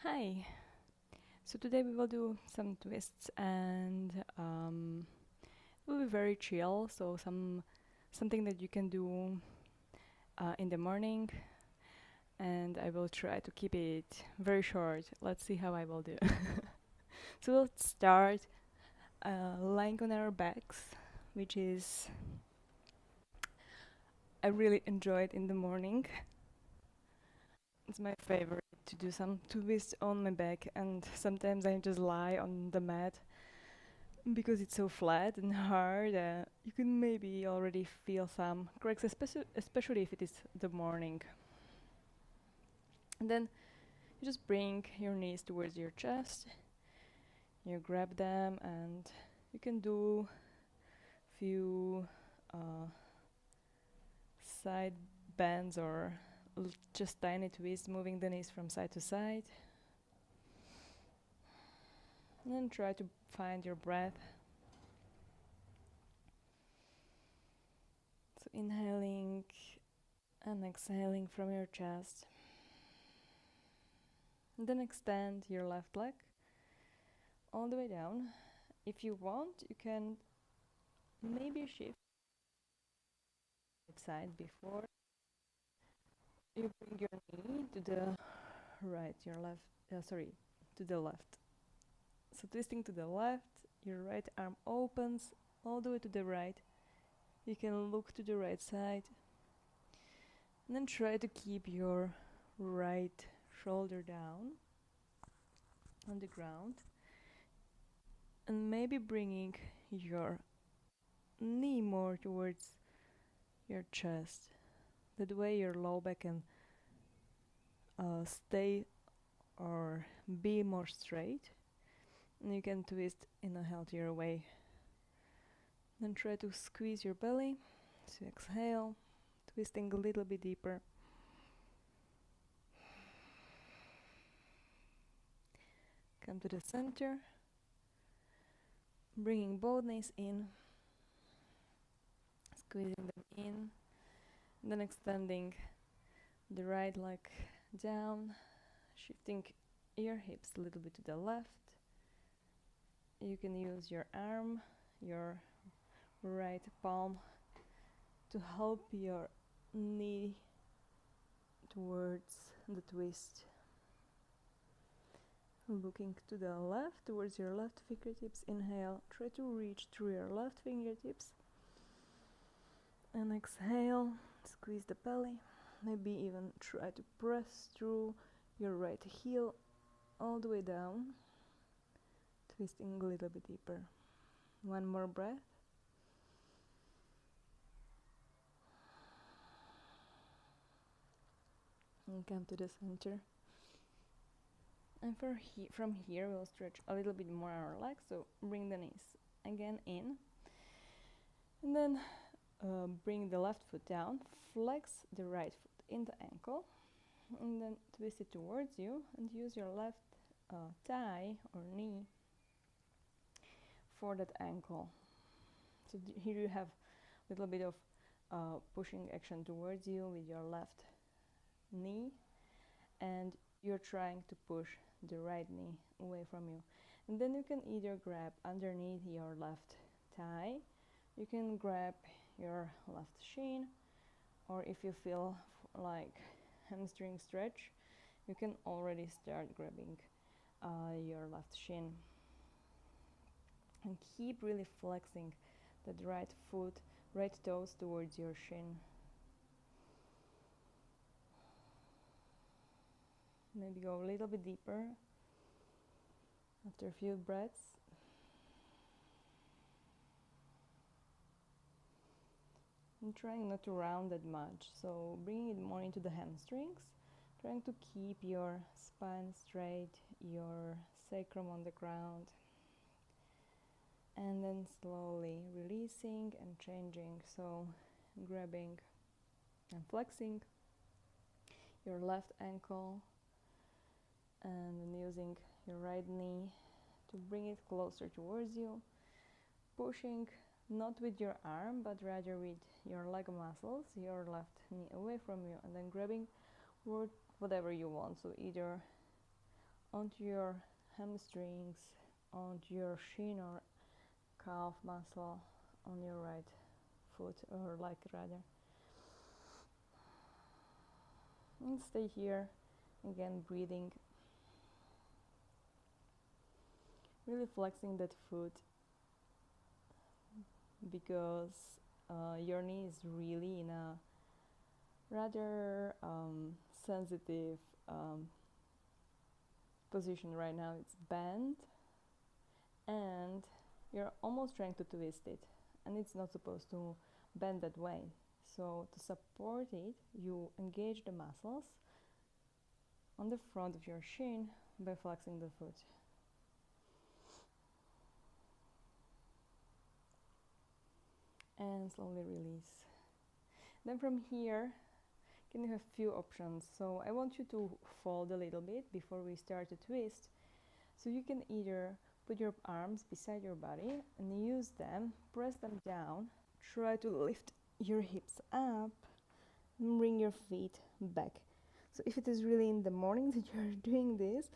Hi. So today we will do some twists and it will be very chill. So something that you can do in the morning, and I will try to keep it very short. Let's see how I will do. So we'll start lying on our backs, which is I really enjoy it in the morning. It's my favorite to do some twists on my back, and sometimes I just lie on the mat because it's so flat and hard. You can maybe already feel some cracks, especially if it is the morning. And then you just bring your knees towards your chest. You grab them, and you can do few side bends or just tiny twists, moving the knees from side to side. And then try to find your breath. So inhaling and exhaling from your chest. And then extend your left leg all the way down. If you want, you can maybe shift side before you bring your knee to the right, your left, to the left. So twisting to the left, your right arm opens all the way to the right. You can look to the right side. And then try to keep your right shoulder down on the ground. And maybe bringing your knee more towards your chest. That way your low back can stay or be more straight, and you can twist in a healthier way. Then try to squeeze your belly. So exhale, twisting a little bit deeper. Come to the center, bringing both knees in, squeezing them in, then extending the right leg down, shifting your hips a little bit to the left. You can use your arm, your right palm, to help your knee towards the twist. Looking to the left, towards your left fingertips. Inhale, try to reach through your left fingertips. And exhale, squeeze the belly. Maybe even try to press through your right heel all the way down, twisting a little bit deeper. One more breath. And come to the center. And from here, we'll stretch a little bit more our legs. So bring the knees again in. And then bring the left foot down. Flex the right foot in the ankle. And then twist it towards you. And use your left thigh or knee for that ankle. So here you have a little bit of pushing action towards you with your left knee. And you're trying to push the right knee away from you. And then you can either grab underneath your left thigh, you can grab your left shin, or if you feel like hamstring stretch, you can already start grabbing your left shin. And keep really flexing that right foot, right toes towards your shin. Maybe go a little bit deeper after a few breaths. And trying not to round that much, so bringing it more into the hamstrings, trying to keep your spine straight, your sacrum on the ground, and then slowly releasing and changing. So grabbing and flexing your left ankle, and then using your right knee to bring it closer towards you, pushing not with your arm but rather with your leg muscles, your left knee away from you, and then grabbing whatever you want. So either onto your hamstrings, onto your shin or calf muscle on your right foot or leg rather. And stay here, again breathing, really flexing that foot because your knee is really in a rather sensitive position right now. It's bent and you're almost trying to twist it, and it's not supposed to bend that way. So to support it, you engage the muscles on the front of your shin by flexing the foot. And slowly release. Then from here, you can have few options. So I want you to fold a little bit before we start to twist. So you can either put your arms beside your body and use them, press them down, try to lift your hips up, and bring your feet back. So if it is really in the morning that you're doing this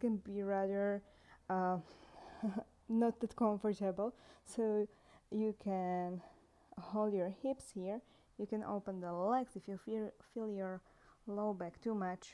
can be rather not that comfortable. So you can hold your hips here. You can open the legs if you feel your low back too much.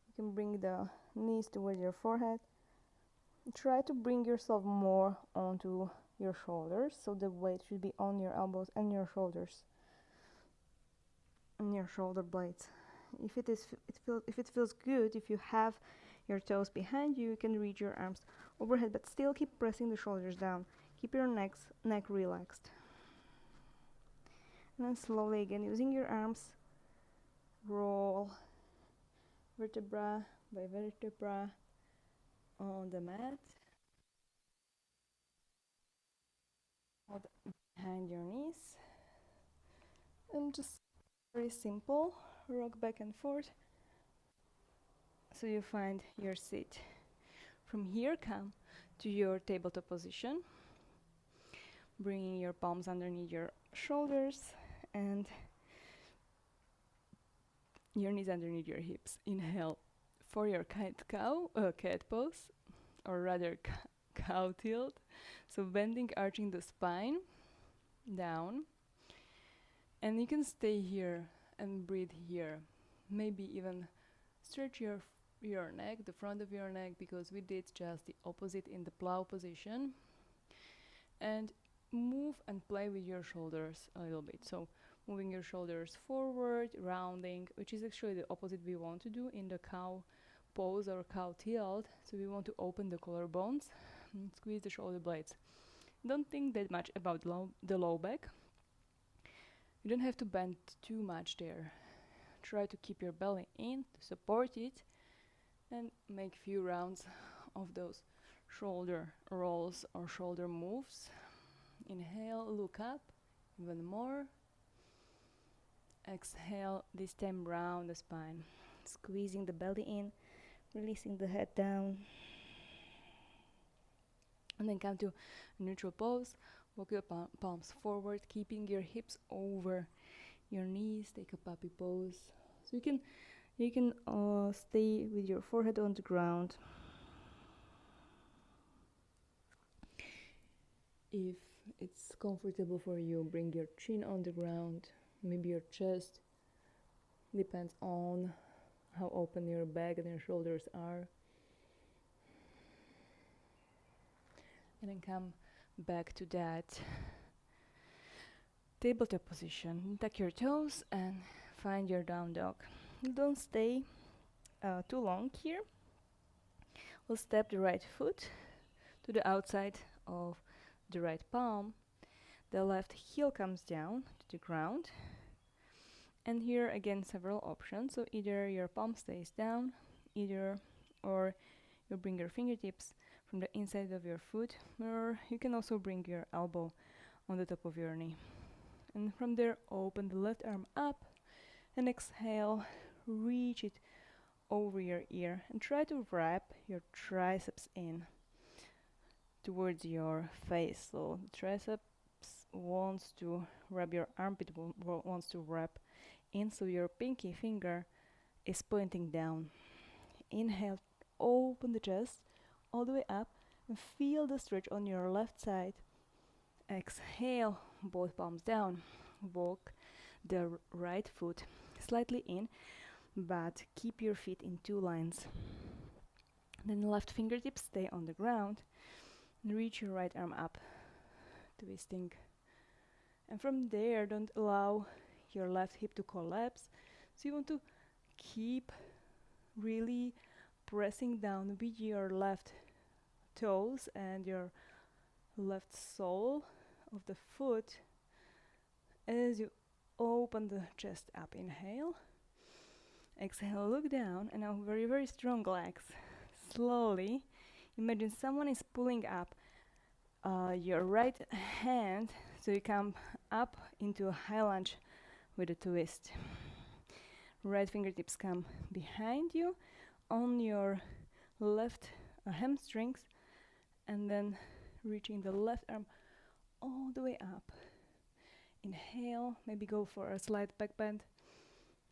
You can bring the knees towards your forehead. Try to bring yourself more onto your shoulders, so the weight should be on your elbows and your shoulders and your shoulder blades. If it feels good, if you have your toes behind you, you can reach your arms overhead, but still keep pressing the shoulders down. Keep your neck relaxed. And then slowly again, using your arms, roll vertebra by vertebra on the mat. Hold behind your knees. And just very simple, rock back and forth. So you find your seat. From here, come to your tabletop position, bringing your palms underneath your shoulders and your knees underneath your hips. Inhale for your cat pose, or rather cow tilt. So bending, arching the spine down, and you can stay here and breathe here. Maybe even stretch your neck, the front of your neck, because we did just the opposite in the plow position. And move and play with your shoulders a little bit. So moving your shoulders forward, rounding, which is actually the opposite we want to do in the cow pose or cow tilt. So we want to open the collarbones and squeeze the shoulder blades. Don't think that much about the low back. You don't have to bend too much there. Try to keep your belly in to support it and make few rounds of those shoulder rolls or shoulder moves. Inhale, look up, even more. Exhale, this time round the spine, squeezing the belly in, releasing the head down. And then come to neutral pose. Walk your palms forward, keeping your hips over your knees. Take a puppy pose. So you can stay with your forehead on the ground. If it's comfortable for you, bring your chin on the ground, maybe your chest. Depends on how open your back and your shoulders are. And then come back to that tabletop position. Tuck your toes and find your down dog. Don't stay too long here. We'll step the right foot to the outside of the right palm. The left heel comes down to the ground. And here again several options. So either your palm stays down, or you bring your fingertips from the inside of your foot, or you can also bring your elbow on the top of your knee. And from there, open the left arm up and exhale, reach it over your ear and try to wrap your triceps in towards your face. So the triceps wants to wrap, your armpit wants to wrap in, so your pinky finger is pointing down. Inhale, open the chest all the way up and feel the stretch on your left side. Exhale, both palms down. Walk the right foot slightly in, but keep your feet in 2 lines. Then left fingertips stay on the ground. And reach your right arm up, twisting. And from there, don't allow your left hip to collapse. So you want to keep really pressing down with your left toes and your left sole of the foot as you open the chest up. Inhale. Exhale, look down, and now very, very strong legs. Slowly, imagine someone is pulling up your right hand, so you come up into a high lunge with a twist. Right fingertips come behind you on your left hamstrings, and then reaching the left arm all the way up. Inhale, maybe go for a slight back bend,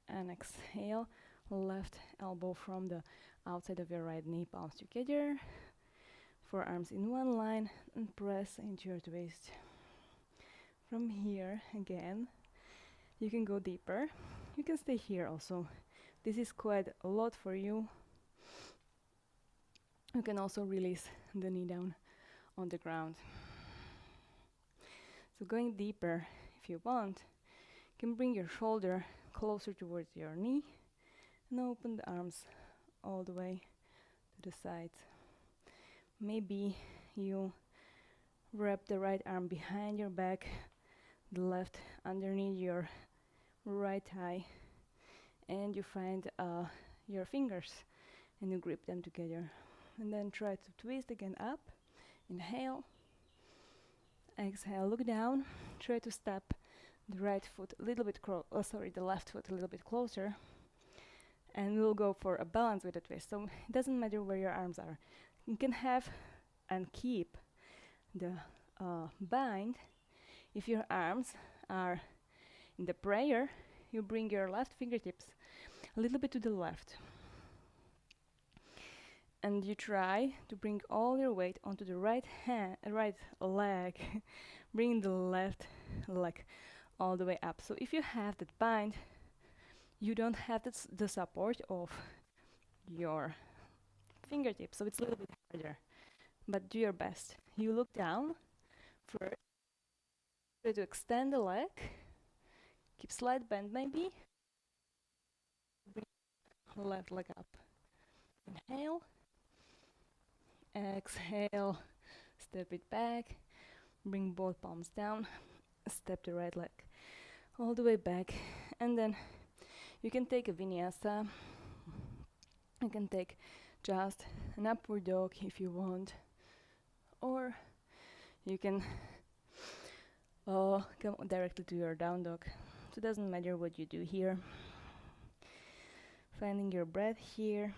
and exhale, left elbow from the outside of your right knee, palms together, forearms in one line, and press into your twist. From here, again, you can go deeper. You can stay here also. This is quite a lot for you. You can also release the knee down on the ground. So going deeper, if you want, you can bring your shoulder closer towards your knee and open the arms all the way to the sides. Maybe you wrap the right arm behind your back, the left underneath your right thigh, and you find your fingers and you grip them together. And then try to twist again up. Inhale. Exhale, look down. Try to step the right foot a little bit the left foot a little bit closer. And we'll go for a balance with a twist. So it doesn't matter where your arms are. You can have and keep the bind. If your arms are in the prayer, you bring your left fingertips a little bit to the left. And you try to bring all your weight onto the right leg. Bring the left leg all the way up. So if you have that bind, you don't have the support of your fingertips, so it's a little bit harder. But do your best. You look down first. Try to extend the leg. Keep slight bend maybe. Bring left leg up. Inhale. Exhale. Step it back. Bring both palms down. Step the right leg all the way back. And then you can take a vinyasa. You can take just an upward dog if you want. Or you can come directly to your down dog. So it doesn't matter what you do here. Finding your breath here.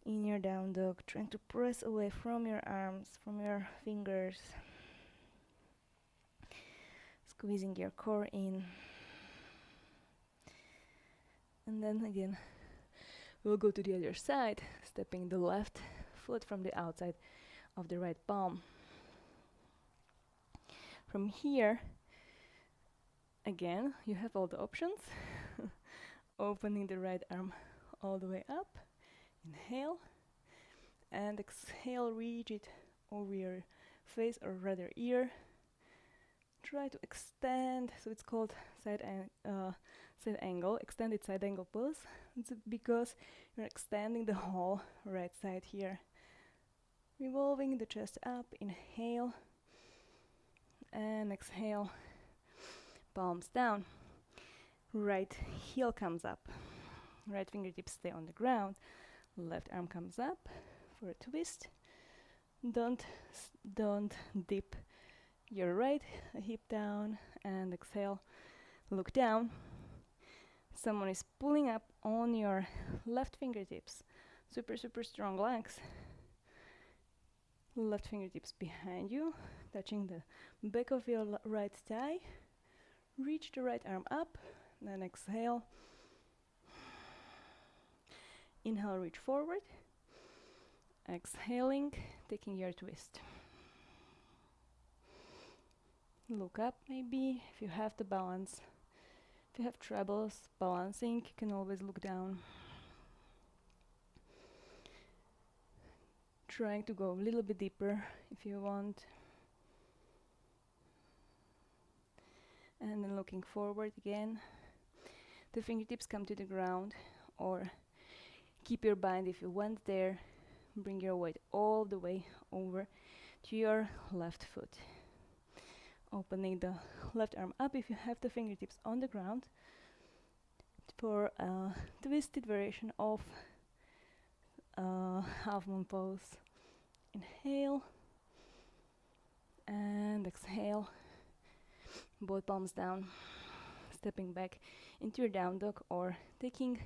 In your down dog, trying to press away from your arms, from your fingers. Squeezing your core in. And then again, we'll go to the other side, stepping the left foot from the outside of the right palm. From here, again, you have all the options. Opening the right arm all the way up. Inhale. And exhale, reach it over your face, or rather ear. Try to extend, so it's called side angle, extended side angle pose. It's because you're extending the whole right side here. Revolving the chest up, inhale, and exhale, palms down. Right heel comes up, right fingertips stay on the ground, left arm comes up for a twist. Don't dip your right hip down, and exhale, look down. Someone is pulling up on your left fingertips. Super, super strong legs. Left fingertips behind you, touching the back of your right thigh. Reach the right arm up, then exhale. Inhale, reach forward. Exhaling, taking your twist. Look up maybe if you have the balance. If you have troubles balancing, you can always look down. Trying to go a little bit deeper if you want. And then looking forward again. The fingertips come to the ground, or keep your bind if you went there. Bring your weight all the way over to your left foot. Opening the left arm up if you have the fingertips on the ground for a twisted variation of half moon pose. Inhale and exhale. Both palms down, stepping back into your down dog or taking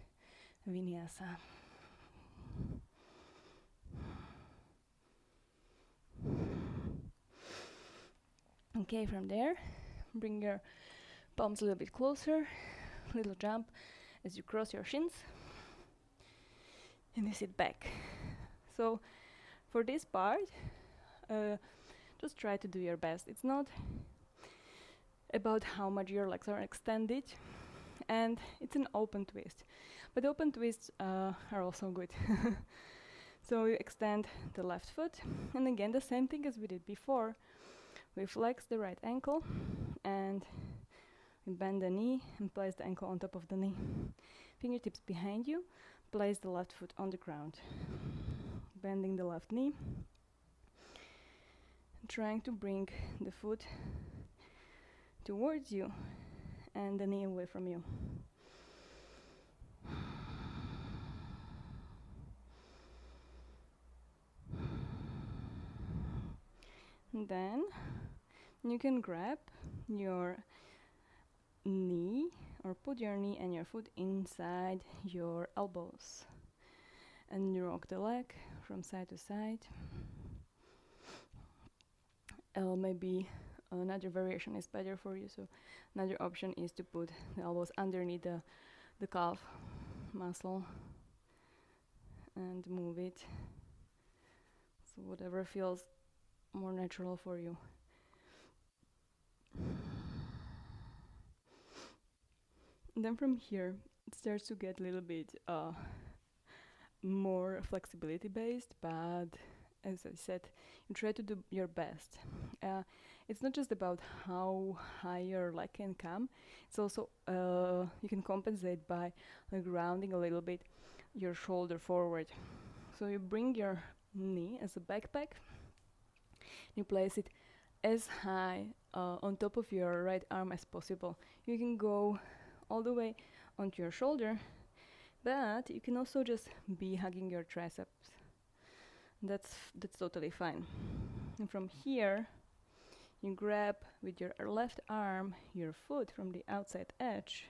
vinyasa. Okay, from there, bring your palms a little bit closer, little jump as you cross your shins, and you sit back. So for this part, just try to do your best. It's not about how much your legs are extended, and it's an open twist, but open twists are also good. So you extend the left foot, and again the same thing as we did before. We flex the right ankle and we bend the knee and place the ankle on top of the knee. Fingertips behind you, place the left foot on the ground. Bending the left knee, trying to bring the foot towards you and the knee away from you. And then you can grab your knee or put your knee and your foot inside your elbows and you rock the leg from side to side. Maybe another variation is better for you, so another option is to put the elbows underneath the calf muscle and move it, so whatever feels more natural for you. And then from here it starts to get a little bit more flexibility based, but as I said, you try to do your best. It's not just about how high your leg can come, it's also you can compensate by like rounding a little bit your shoulder forward. So you bring your knee as a backpack, you place it as high on top of your right arm as possible. You can go all the way onto your shoulder, but you can also just be hugging your triceps. That's totally fine. And from here, you grab with your left arm your foot from the outside edge.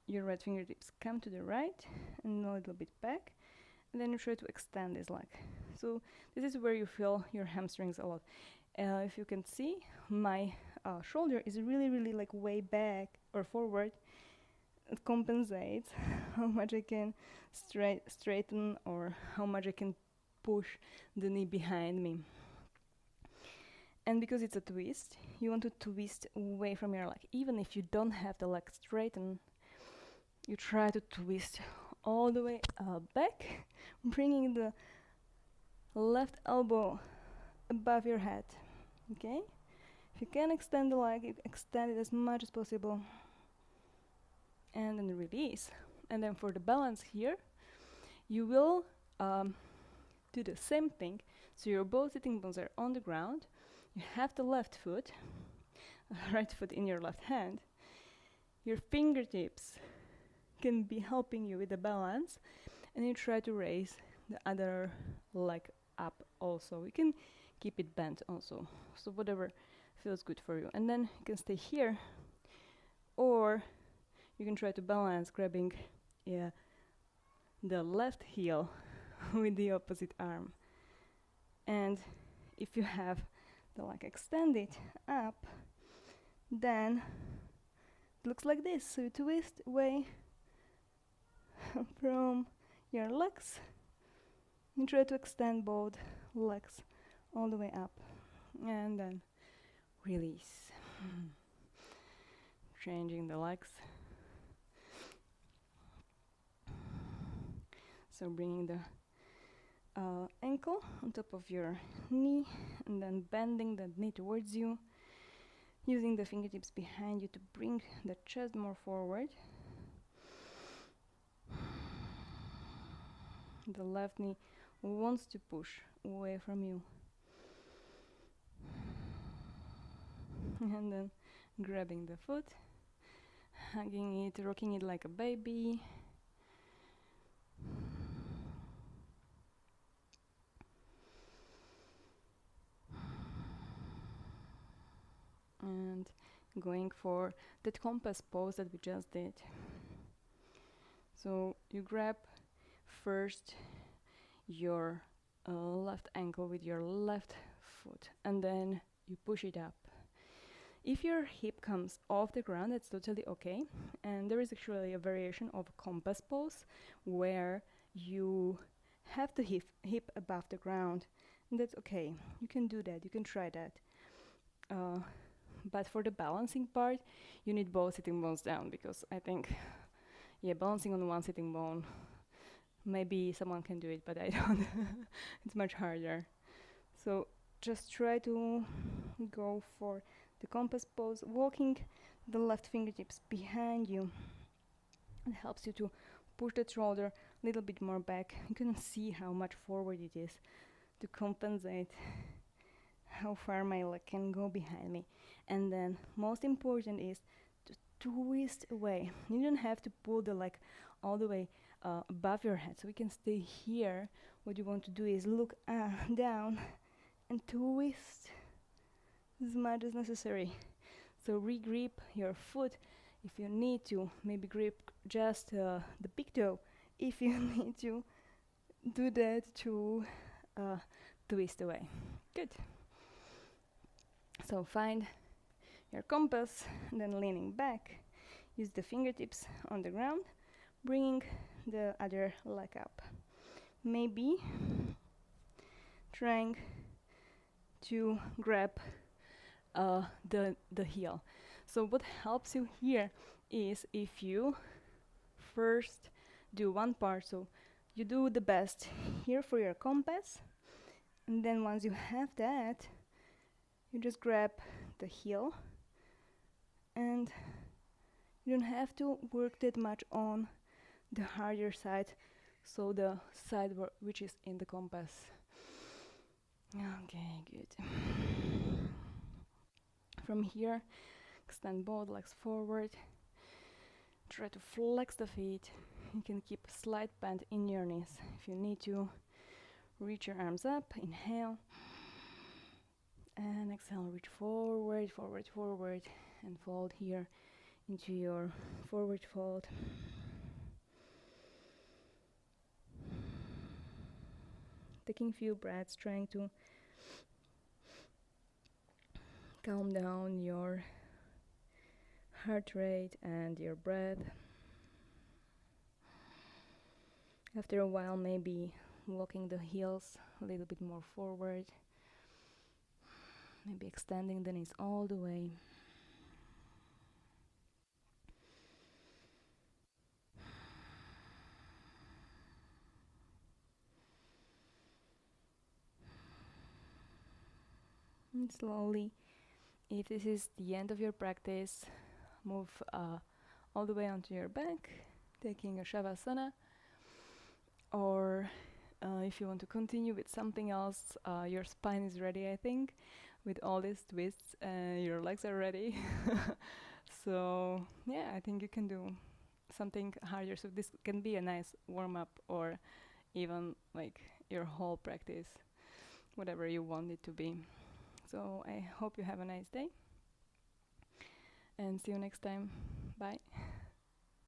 Your right fingertips come to the right and a little bit back, and then you try to extend this leg. So this is where you feel your hamstrings a lot. If you can see, my shoulder is really like way back or forward. It compensates how much I can straighten or how much I can push the knee behind me. And because it's a twist, you want to twist away from your leg. Even if you don't have the leg straightened, you try to twist all the way back, bringing the left elbow above your head. Okay? If you can extend the leg, you extend it as much as possible. And then release. And then for the balance here, you will do the same thing. So your both sitting bones are on the ground. You have the left foot, right foot in your left hand. Your fingertips can be helping you with the balance, and you try to raise the other leg up also. You can keep it bent also, so whatever feels good for you. And then you can stay here, or you can try to balance grabbing the left heel with the opposite arm. And if you have the leg extended up, then it looks like this. So you twist away from your legs. You try to extend both legs all the way up, and then release. Changing the legs. So bringing the ankle on top of your knee, and then bending the knee towards you, using the fingertips behind you to bring the chest more forward. The left knee wants to push away from you. And then grabbing the foot, hugging it, rocking it like a baby. And going for that compass pose that we just did. So you grab first your left ankle with your left foot, and then you push it up. If your hip comes off the ground, that's totally okay. And there is actually a variation of compass pose where you have the hip above the ground, and that's okay. You can do that, you can try that. But for the balancing part, you need both sitting bones down, because I think, balancing on one sitting bone, maybe someone can do it, but I don't. It's much harder. So just try to go for the compass pose, walking the left fingertips behind you. It helps you to push the shoulder a little bit more back. You can see how much forward it is to compensate how far my leg can go behind me. And then most important is to twist away. You don't have to pull the leg all the way above your head, so we can stay here. What you want to do is look down and twist as much as necessary. So re-grip your foot if you need to. Maybe grip just the big toe if you need to do that to twist away. Good. So find your compass, and then leaning back. Use the fingertips on the ground, bringing the other leg up. Maybe trying to grab the heel. So what helps you here is if you first do one part, so you do the best here for your compass, and then once you have that, you just grab the heel, and you don't have to work that much on the harder side, so the side which is in the compass. Okay, good. From here, extend both legs forward. Try to flex the feet. You can keep a slight bend in your knees. If you need to, reach your arms up. Inhale. And exhale, reach forward, forward, forward. And fold here into your forward fold. Taking a few breaths, trying to calm down your heart rate and your breath. After a while, maybe walking the heels a little bit more forward. Maybe extending the knees all the way. And slowly, if this is the end of your practice, move all the way onto your back, taking a Shavasana. Or if you want to continue with something else, your spine is ready, I think. With all these twists, your legs are ready. So yeah, I think you can do something harder. So this can be a nice warm-up, or even like your whole practice, whatever you want it to be. So I hope you have a nice day, and see you next time. Bye.